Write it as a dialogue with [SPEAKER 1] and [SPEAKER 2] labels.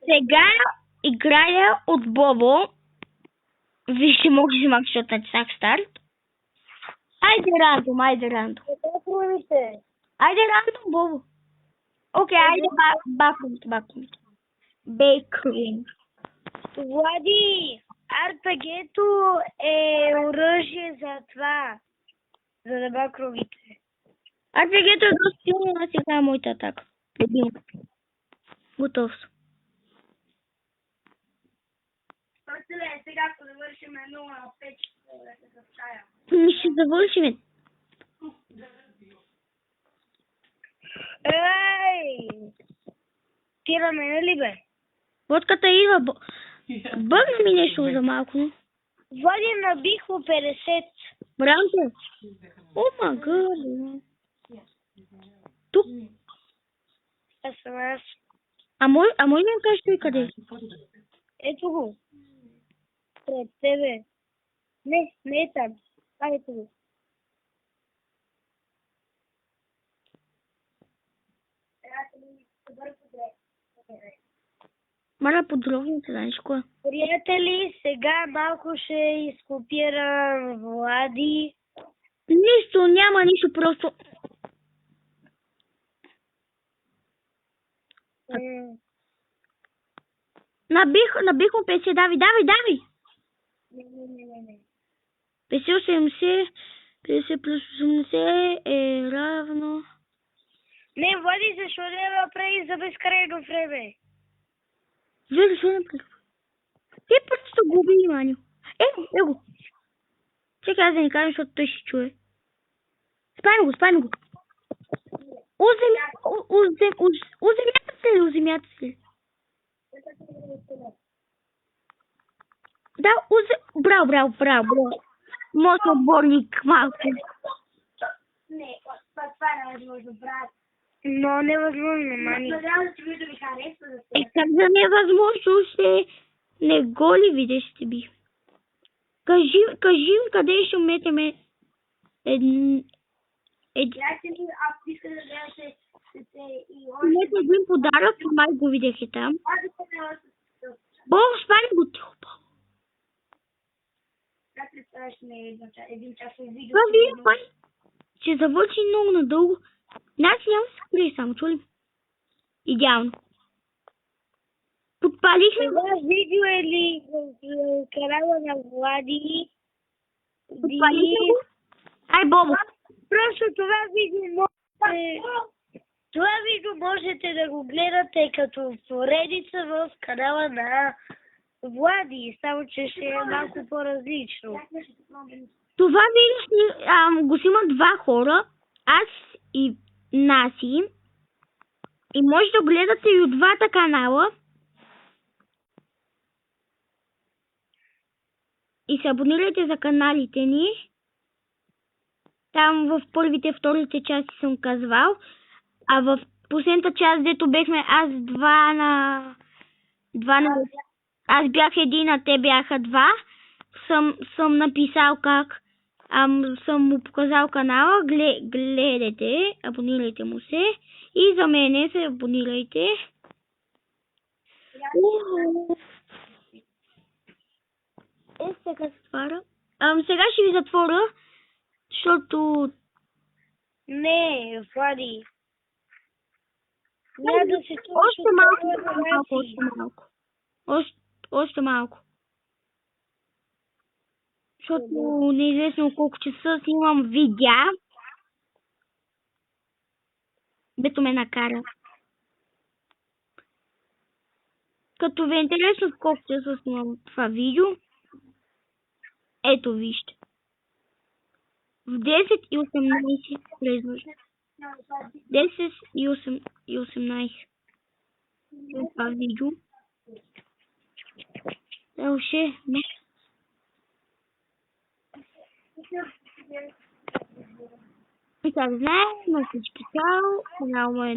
[SPEAKER 1] Сега играя от Бобо. Вижте, мога да взимам, защото е так старт. Айде рандом. Айде рандом, Бобо. Окей, айде бакрумите. Бейкрум.
[SPEAKER 2] Влади, RPG-то е оръжие за това. За да ба кръвите.
[SPEAKER 1] RPG-то е доста силно, а сега е моята атака. Любима. Готов съм.
[SPEAKER 2] Сега ако завършим 0-5, да се съчая.
[SPEAKER 1] Ще завършим.
[SPEAKER 2] Ей! Ти на мене ли бе?
[SPEAKER 1] Водката идва. Бъгна ми нещо за малко.
[SPEAKER 2] Влади, набих по 50.
[SPEAKER 1] Бранко. О, мага. Тук.
[SPEAKER 2] Аз.
[SPEAKER 1] А може да ми кажеш той къде е?
[SPEAKER 2] Ето го. Пред тебе. Не е там. Ето го.
[SPEAKER 1] Маля подробно, знаеш кое?
[SPEAKER 2] Приятели, сега малко ще изкопирам Влади.
[SPEAKER 1] Нищо, няма нищо, просто... Набих му 50, давай!
[SPEAKER 2] Не.
[SPEAKER 1] 50 плюс 80 е равно...
[SPEAKER 2] Не, Влади, защо не направи за безкрайно време?
[SPEAKER 1] Защо не направи? Ти просто губи внимание. Его. Чекай, аз да не кажа, защото той ще чуе. Спайме го. Уземята се. Да, браво. Моят отборник малко.
[SPEAKER 2] Не, това е невъзможно, брат. Но невъзможно, мани.
[SPEAKER 1] Как да невъзможно ще... Не го ли видиш, ще би? Кажи къде ще метеме един подарък, май го видях и там. Бог, спали го тихо. Това видим, май. Ще завърши много надълго. Значи няма да се спри само, чули? Идеално. Подпалихме.
[SPEAKER 2] Това видео е ли канала на Влади?
[SPEAKER 1] Подпалихме го. Ай, Бобо.
[SPEAKER 2] Просто това видео можете да го гледате като поредица в канала на Влади, само че ще е малко по-различно.
[SPEAKER 1] Това видео го снимат два хора, аз и Наси. И може да гледате и от двата канала. И се абонирайте за каналите ни. Там в първите, вторите части съм казвал. А в последната част, дето бехме аз аз бях един, а те бяха два. Съм написал как съм му показал канала. Гледайте, абонирайте му се. И за мене се абонирайте. Сега се отваря. Сега ще ви затворя, защото...
[SPEAKER 2] Не, Влади.
[SPEAKER 1] Още малко. Защото неизвестно колко часа снимам видеа. Бето ме накара. Като ви е интересно колко часа снимам това видео, ето вижте. В 10:18 произвежда. 10:18. Това видео. Още не. И как знаем, на всички цяло, канал му е...